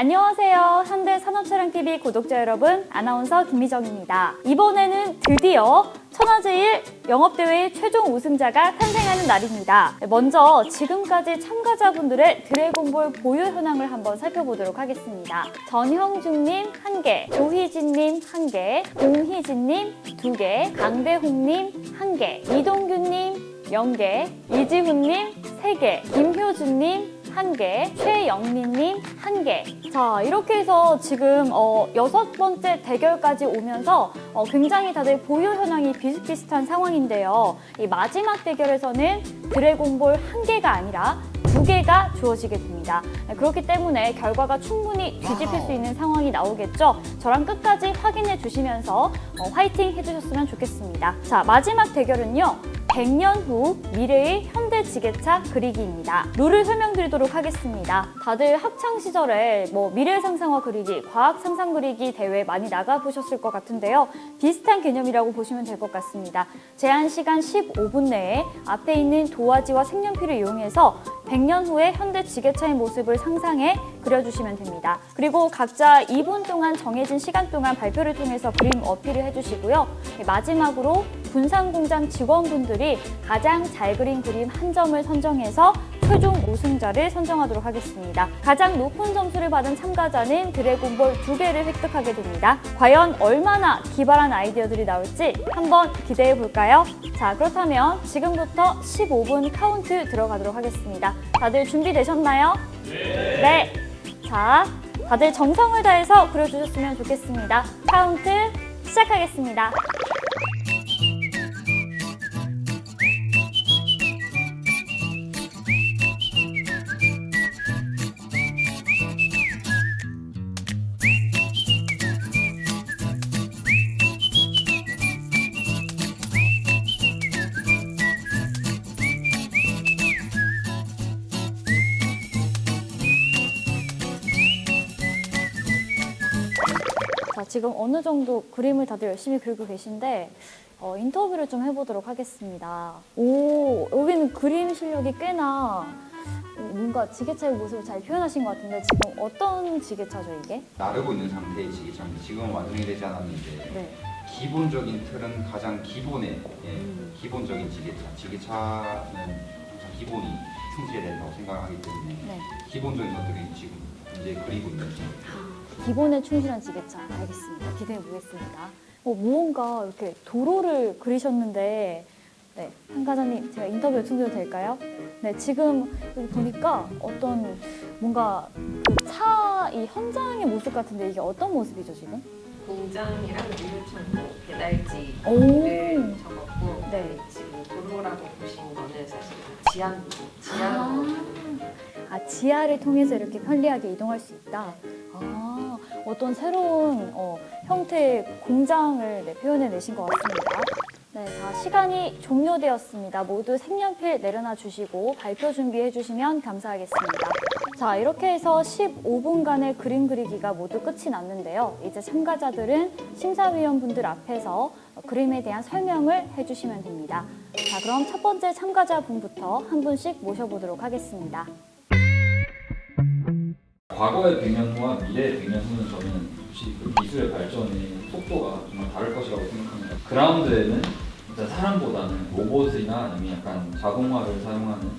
안녕하세요. 현대산업차량TV 구독자 여러분, 아나운서 김미정입니다. 이번에는 드디어 천하제일 영업대회의 최종 우승자가 탄생하는 날입니다. 먼저 지금까지 참가자분들의 드래곤볼 보유 현황을 한번 살펴보도록 하겠습니다. 전형준님 1개, 조희진님 1개, 공희진님 2개, 강대홍님 1개, 이동규님 0개, 이지훈님 3개, 김효준님 1개, 최영민님 1개. 자, 이렇게 해서 지금 6번째 대결까지 오면서 굉장히 다들 보유 현황이 비슷비슷한 상황인데요. 이 마지막 대결에서는 드래곤볼 1개가 아니라 2개가 주어지게 됩니다. 그렇기 때문에 결과가 충분히 뒤집힐 수 있는 상황이 나오겠죠. 저랑 끝까지 확인해 주시면서 화이팅 해주셨으면 좋겠습니다. 자, 마지막 대결은요. 100년 후 미래의 현대지게차 그리기입니다. 룰을 설명드리도록 하겠습니다. 다들 학창시절에 미래 상상화 그리기, 과학 상상 그리기 대회 많이 나가보셨을 것 같은데요. 비슷한 개념이라고 보시면 될 것 같습니다. 제한 시간 15분 내에 앞에 있는 도화지와 색연필을 이용해서 100년 후의 현대지게차의 모습을 상상해 그려주시면 됩니다. 그리고 각자 2분 동안 정해진 시간 동안 발표를 통해서 그림 어필을 해주시고요. 마지막으로 분산공장 직원분들이 가장 잘 그린 그림 한 점을 선정해서 최종 우승자를 선정하도록 하겠습니다. 가장 높은 점수를 받은 참가자는 드래곤볼 2개를 획득하게 됩니다. 과연 얼마나 기발한 아이디어들이 나올지 한번 기대해 볼까요? 자, 그렇다면 지금부터 15분 카운트 들어가도록 하겠습니다. 다들 준비되셨나요? 네! 자, 다들 정성을 다해서 그려주셨으면 좋겠습니다. 카운트 시작하겠습니다. 자, 지금 어느 정도 그림을 다들 열심히 그리고 계신데 인터뷰를 좀 해보도록 하겠습니다. 오, 여기는 그림 실력이 꽤나 뭔가 지게차의 모습을 잘 표현하신 것 같은데 지금 어떤 지게차죠, 이게? 나르고 있는 상태의 지게차입니다. 지금은 완성이 되지 않았는데 네. 기본적인 틀은 가장 기본의 기본적인 지게차는 기본이 충실해야 된다고 생각하기 때문에 네. 기본적인 것들이 지금 이제 그리고 있는 중입니다. 기본에 충실한 지게차, 알겠습니다. 기대해 보겠습니다. 무언가 이렇게 도로를 그리셨는데 네, 참가자님 제가 인터뷰 요청드려도 될까요? 네, 지금 여기 보니까 어떤 뭔가 차 이 현장의 모습 같은데 이게 어떤 모습이죠, 지금? 공장이랑 물류창고, 배달지를 오. 적었고 네. 지금 도로라고 보신 거는 사실 지하로 지하를 통해서 이렇게 편리하게 이동할 수 있다. 어떤 새로운 형태의 공장을 표현해내신 것 같습니다. 네, 자, 시간이 종료되었습니다. 모두 색연필 내려놔 주시고 발표 준비해 주시면 감사하겠습니다. 자, 이렇게 해서 15분간의 그림 그리기가 모두 끝이 났는데요. 이제 참가자들은 심사위원분들 앞에서 그림에 대한 설명을 해주시면 됩니다. 자, 그럼 첫 번째 참가자분부터 한 분씩 모셔보도록 하겠습니다. 과거의 100년 후와 미래의 100년 후는 저는 역시 그 기술의 발전의 속도가 정말 다를 것이라고 생각합니다. 그라운드에는 일단 사람보다는 로봇이나 아니면 약간 자동화를 사용하는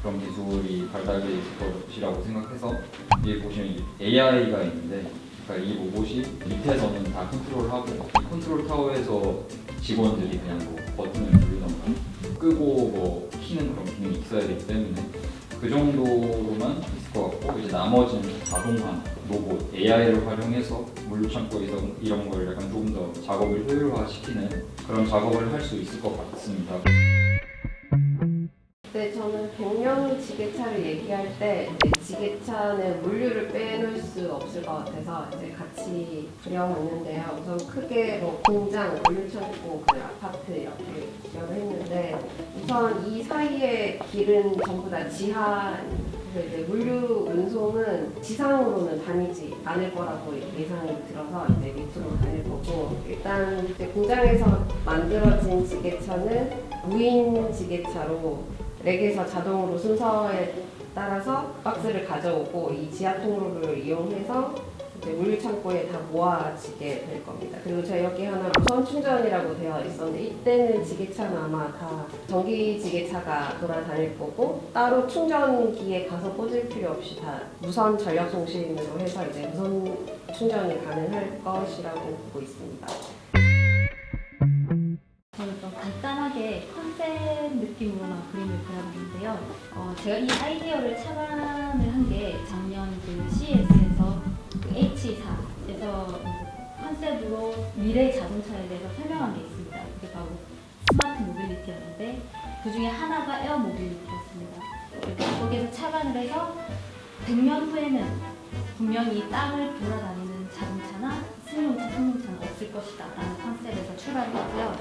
그런 기술이 발달되어 있을 것이라고 생각해서 여기 보시면 AI가 있는데 그러니까 이 로봇이 밑에서는 다 컨트롤하고 이 컨트롤 타워에서 직원들이 그냥 버튼을 누르던가 끄고 키는 그런 기능이 있어야 되기 때문에 그 정도로만 있을 것 같고 이제 나머지는 자동화, 로봇, AI를 활용해서 물류창고에서 이런 걸 약간 조금 더 작업을 효율화시키는 그런 작업을 할 수 있을 것 같습니다. 네, 저는 100년 지게차를 얘기할 때 지게차는 물류를 빼놓을 수 없을 것 같아서 이제 같이 그려봤는데요. 우선 크게 공장, 물류창고, 아파트 이렇게 기억을 했는데 우선 이 사이의 길은 전부 다 지하. 이제 물류 운송은 지상으로는 다니지 않을 거라고 예상이 들어서 이제 밑으로 다닐 거고 일단 이제 공장에서 만들어진 지게차는 무인 지게차로 렉에서 자동으로 순서에 따라서 박스를 가져오고 이 지하 통로를 이용해서 이제 물류 창고에 다 모아지게 될 겁니다. 그리고 저희 여기 하나 무선 충전이라고 되어 있었는데 이때는 지게차는 아마 다 전기 지게차가 돌아다닐 거고 따로 충전기에 가서 꽂을 필요 없이 다 무선 전력 송신으로 해서 이제 무선 충전이 가능할 것이라고 보고 있습니다. 저는 좀 간단하게 컨셉 느낌으로만 그림을 그려봤는데요. 제가 이 아이디어를 착안을 한 게 작년 그 CES에서 그 H4에서 컨셉으로 미래 자동차에 대해서 설명한 게 있습니다. 그게 바로 스마트 모빌리티였는데 그 중에 하나가 에어 모빌리티였습니다. 그래서 거기에서 착안을 해서 100년 후에는 분명히 이 땅을 돌아다니는 자동차나 승용차, 승용차는 없을 것이다 라는 컨셉에서 출발을 했고요.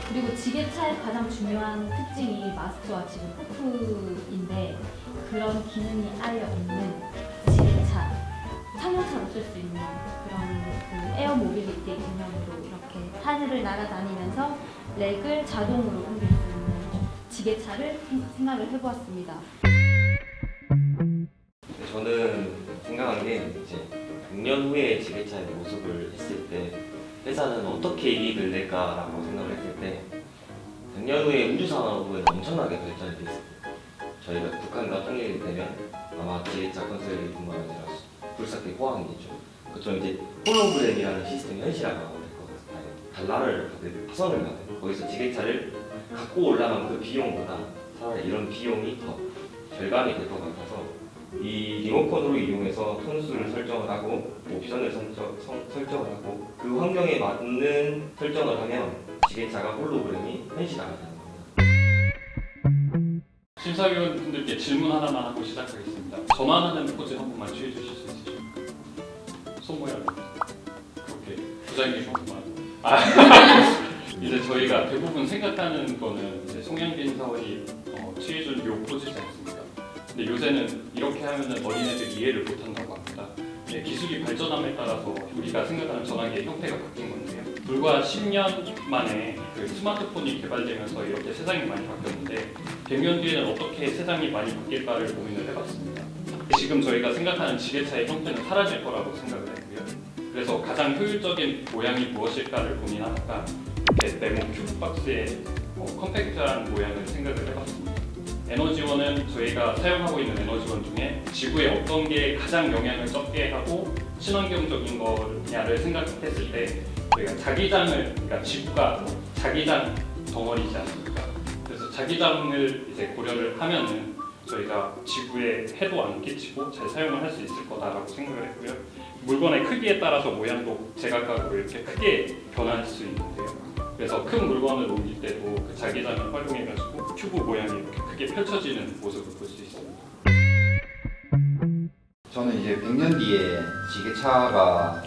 그리고 지게차의 가장 중요한 특징이 마스트와 지금 후크인데 그런 기능이 아예 없는 지게차, 상용차로 쓸 수 있는 그런 그 에어 모빌리티 개념으로 이렇게 하늘을 날아다니면서 렉을 자동으로 옮길 수 있는 지게차를 생각을 해보았습니다. 저는 생각한 게 이제 100년 후에 지게차의 모습을 했을 때 회사는 어떻게 이익을 낼까라고 생각을 했을 때 100년 후에 우주산업은 엄청나게 발전이 돼 있습니다. 저희가 북한과 통일이 되면 아마 지게차 건설이 뿐만 아니라 불사태 호황이죠. 그처럼 이제 홀로그램이라는 시스템이 현실화가 될 것 같아요. 달나라를 가든 화성을 가든 거기서 지게차를 갖고 올라간 그 비용보다 차라리 이런 비용이 더 절감이 될 것 같아서 이 리모컨으로 이용해서 톤수를 설정을 하고 옵션을 설정을 하고 그 환경에 맞는 설정을 하면 지게차가 홀로그램이 현실화가 되는 겁니다. 심사위원분들께 질문 하나만 하고 시작하겠습니다. 저만 하는 포즈 한 번만 취해 주실 수 있으실까요? 손 모양 그렇게 부장님 손만. 이제 저희가 대부분 생각하는 거는 이제 송영빈 사원이 취해준 요 포즈지 않습니까? 근데 요새는 이렇게 하면은 어린애들이 이해를 못한다고 합니다. 네, 기술이 발전함에 따라서 우리가 생각하는 전화기의 형태가 바뀐 건데요. 불과 10년 만에 그 스마트폰이 개발되면서 이렇게 세상이 많이 바뀌었는데 100년 뒤에는 어떻게 세상이 많이 바뀔까를 고민을 해봤습니다. 지금 저희가 생각하는 지게차의 형태는 사라질 거라고 생각을 했고요. 그래서 가장 효율적인 모양이 무엇일까를 고민하다가 이렇게 네모 큐브박스의 컴팩트한 모양을 생각을 해봤습니다. 에너지원은 저희가 사용하고 있는 에너지원 중에 지구에 어떤 게 가장 영향을 적게 하고 친환경적인 거냐를 생각했을 때 저희가 자기장을, 그러니까 지구가 자기장 덩어리지 않습니까? 그래서 자기장을 이제 고려를 하면은 저희가 지구에 해도 안 끼치고 잘 사용을 할 수 있을 거다라고 생각을 했고요. 물건의 크기에 따라서 모양도 제각각으로 이렇게 크게 변할 수 있는데요. 그래서 큰 물건을 옮길 때도 그 자기장을 활용해가지고 큐브 모양이 이렇게 크게 펼쳐지는 모습을 볼 수 있습니다. 저는 이제 100년 뒤에 지게차가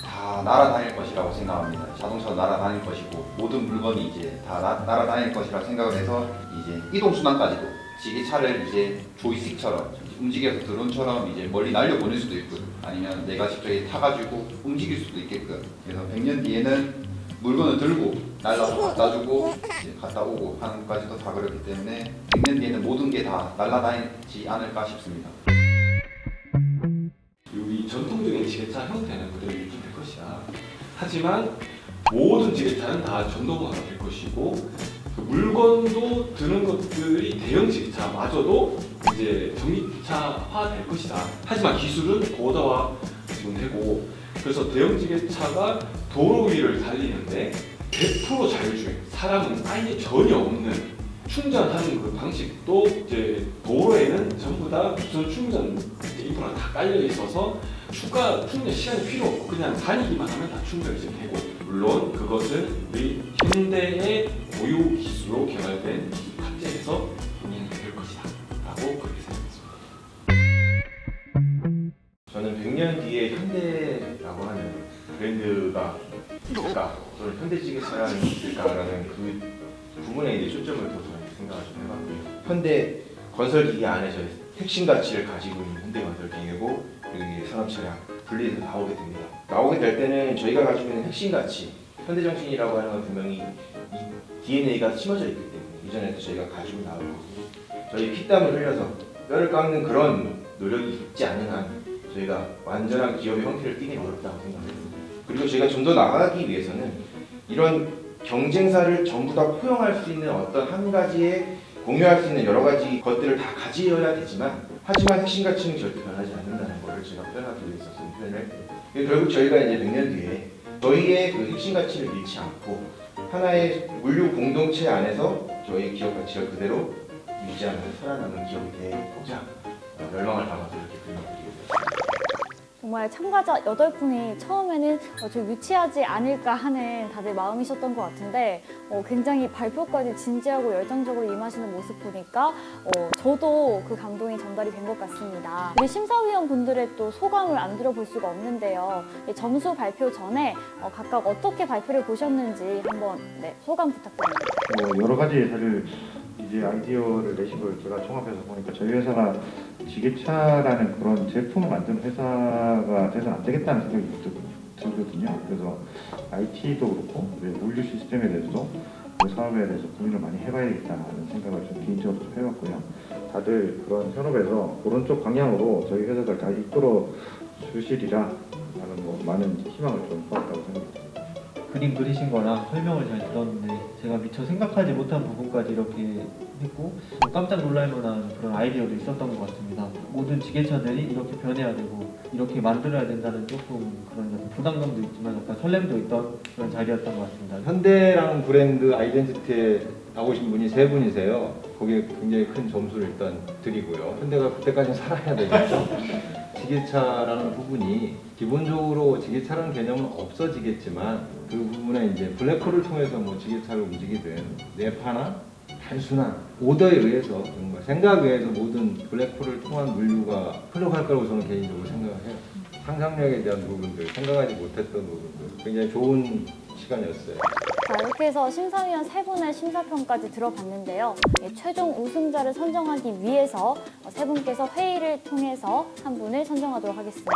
다 날아다닐 것이라고 생각합니다. 자동차도 날아다닐 것이고 모든 물건이 이제 다 날아다닐 것이라고 생각을 해서 이제 이동 수단까지도 지게차를 이제 조이스틱처럼 움직여서 드론처럼 이제 멀리 날려보낼 수도 있고 아니면 내가 직접 타가지고 움직일 수도 있게끔. 그래서 100년 뒤에는 물건을 들고 날라서 갖다 주고 이제 갔다 오고 하는 것까지도 다 그렇기 때문에 100년 뒤에는 모든 게 다 날아다니지 않을까 싶습니다. 이 전통적인 지게차 형태는 그대로 유지될 것이다. 하지만 모든 지게차는 다 전동화가 될 것이고 그 물건도 드는 것들이 대형 지게차마저도 이제 전기차화 될 것이다. 하지만 기술은 고도화 지금 되고 그래서 대형 지게차가 도로 위를 달리는데 100% 자율주행, 사람은 아예 전혀 없는 충전하는 그 방식도 이제 도로에는 전부 다 무선 충전 인프라가 다 깔려 있어서 추가 충전 시간이 필요 없고 그냥 다니기만 하면 다 충전이 이제 되고 물론 그것은 우리 현대의 고유 기술로 개발된 탑재해서 운영이 될 것이다 라고 그렇게 생각했습니다. 저는 100년 뒤에 현대라고 하는 브랜드가 있을까 또는 현대지게차라는 게 있을까라는 그 부분에 이제 초점을 둬서 생각을 좀 해봤고요. 현대 건설기계 안에서 핵심 가치를 가지고 있는 현대건설기계고 그리고 이게 산업차량 분리해서 나오게 됩니다. 나오게 될 때는 저희가 가지고 있는 핵심 가치 현대정신이라고 하는 건 분명히 이 DNA가 심어져 있기 때문에 이 비전에서 저희가 가지고 나오고 저희 피땀을 흘려서 뼈를 깎는 그런 노력이 있지 않는 한 저희가 완전한 기업의 형태를 띠기 어렵다고 생각합니다. 그리고 저희가 좀 더 나아가기 위해서는 이런 경쟁사를 전부 다 포용할 수 있는 어떤 한 가지의 공유할 수 있는 여러 가지 것들을 다 가지어야 되지만 하지만 핵심 가치는 절대 변하지 않는다는 것을 제가 표현하기 위해서 표현을 했고 결국 저희가 이제 100년 뒤에 저희의 그 핵심 가치를 잃지 않고 하나의 물류 공동체 안에서 저희 기업 가치를 그대로 유지하면서 살아남는 기업이 되고자 열망을 담아서 이렇게 그림을 정말 참가자 8분이 처음에는 좀 유치하지 않을까 하는 다들 마음이셨던 것 같은데 굉장히 발표까지 진지하고 열정적으로 임하시는 모습 보니까 저도 그 감동이 전달이 된 것 같습니다. 우리 심사위원분들의 또 소감을 안 들어볼 수가 없는데요. 점수 발표 전에 각각 어떻게 발표를 보셨는지 한번 소감 부탁드립니다. 여러 가지 사실 이제 아이디어를 내신 걸 제가 종합해서 보니까 저희 회사가 지게차라는 그런 제품을 만드는 회사가 돼서는 안 되겠다는 생각이 들거든요. 그래서 IT도 그렇고 물류 시스템에 대해서도 그 사업에 대해서 고민을 많이 해봐야 되겠다는 생각을 좀 개인적으로 좀 해봤고요. 다들 그런 현업에서 그런 쪽 방향으로 저희 회사를 다 이끌어 주시리라 하는 많은 희망을 좀 받았다고 생각합니다. 그림 그리신 거랑 설명을 잘 들었는데 제가 미처 생각하지 못한 부분까지 이렇게 했고 깜짝 놀랄 만한 그런 아이디어도 있었던 것 같습니다. 모든 지게차들이 이렇게 변해야 되고 이렇게 만들어야 된다는 조금 그런 약간 부담감도 있지만 약간 설렘도 있던 그런 자리였던 것 같습니다. 현대라는 브랜드 아이덴티티에 나오신 분이 3분이세요. 거기에 굉장히 큰 점수를 일단 드리고요. 현대가 그때까지 살아야 되겠죠. 지게차라는 부분이 기본적으로 지게차라는 개념은 없어지겠지만 그 부분에 이제 블랙홀을 통해서 뭐 지게차를 움직이든 뇌파나 단순한 오더에 의해서 정말 생각에 의해서 모든 블랙홀을 통한 물류가 흘러갈 거라고 저는 개인적으로 생각을 해요. 상상력에 대한 부분들, 생각하지 못했던 부분들 굉장히 좋은 시간이었어요. 자, 이렇게 해서 심사위원 3분의 심사평까지 들어봤는데요. 최종 우승자를 선정하기 위해서 3분께서 회의를 통해서 한 분을 선정하도록 하겠습니다.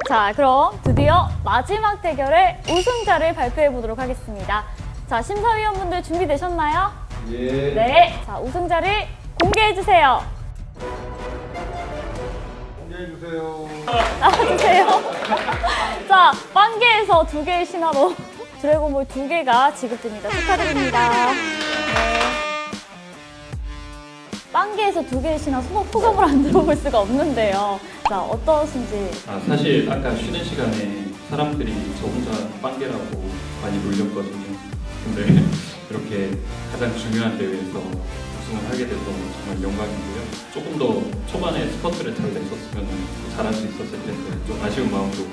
자, 그럼 드디어 마지막 대결의 우승자를 발표해 보도록 하겠습니다. 자, 심사위원분들 준비되셨나요? 예. 네. 자, 우승자를 공개해 주세요. 공개해주세요. 나와주세요. 자, 빵개에서 2개의 신화로 드래곤볼 2개가 지급됩니다. 축하드립니다. 네. 빵개에서 2개의 신화 소감을 안 들어볼 수가 없는데요. 자, 어떠신지. 사실 아까 쉬는 시간에 사람들이 저 혼자 빵개라고 많이 놀렸거든요. 근데 이렇게 가장 중요한 대회에서 우승을 하게 돼서 정말 영광이고요. 조금 더 초반에 스퍼트를 잘 냈었으면 잘할 수 있었을 텐데 좀 아쉬운 마음도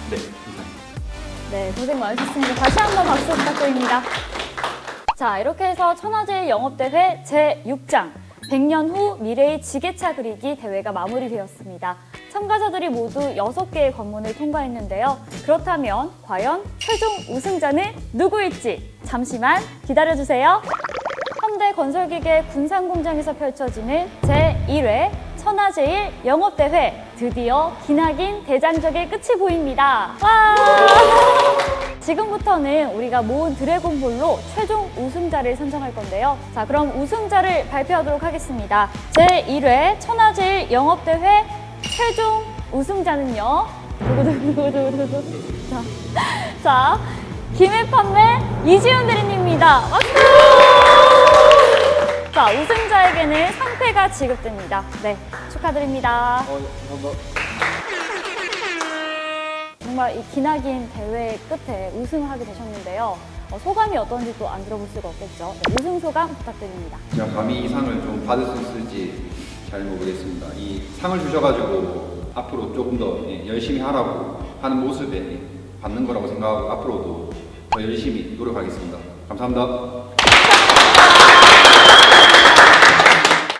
네, 이상입니다. 네, 고생 많으셨습니다. 다시 한번 박수 부탁드립니다. 자, 이렇게 해서 천하제일 영업대회 제6장 100년 후 미래의 지게차 그리기 대회가 마무리되었습니다. 참가자들이 모두 6개의 관문을 통과했는데요. 그렇다면 과연 최종 우승자는 누구일지 잠시만 기다려주세요. 현대건설기계 군산공장에서 펼쳐지는 제1회 천하제일 영업대회 드디어 기나긴 대장정의 끝이 보입니다. 와! 지금부터는 우리가 모은 드래곤볼로 최종 우승자를 선정할 건데요. 자, 그럼 우승자를 발표하도록 하겠습니다. 제1회 천하제일 영업대회 최종 우승자는요. 두구두구두구두구. 자, 김해판매 이지훈 대리님입니다. 박수! 자, 우승자에게는 상패가 지급됩니다. 네, 축하드립니다. 정말 이 기나긴 대회 끝에 우승을 하게 되셨는데요. 소감이 어떤지 또 안 들어볼 수가 없겠죠. 네, 우승 소감 부탁드립니다. 제가 감히 이 상을 좀 받을 수 있을지 잘 모르겠습니다. 이 상을 주셔가지고 앞으로 조금 더 열심히 하라고 하는 모습에 받는 거라고 생각하고 앞으로도 더 열심히 노력하겠습니다. 감사합니다.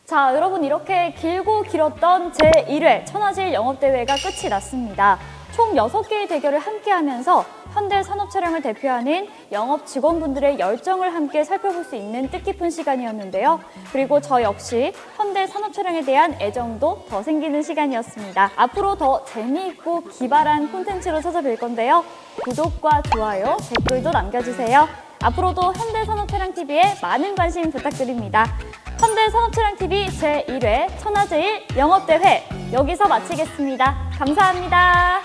자, 여러분 이렇게 길고 길었던 제1회 천하제일 영업대회가 끝이 났습니다. 총 6개의 대결을 함께 하면서 현대산업차량을 대표하는 영업 직원분들의 열정을 함께 살펴볼 수 있는 뜻깊은 시간이었는데요. 그리고 저 역시 현대산업차량에 대한 애정도 더 생기는 시간이었습니다. 앞으로 더 재미있고 기발한 콘텐츠로 찾아뵐 건데요. 구독과 좋아요, 댓글도 남겨주세요. 앞으로도 현대산업차량TV에 많은 관심 부탁드립니다. 현대산업차량TV 제1회 천하제일 영업대회 여기서 마치겠습니다. 감사합니다.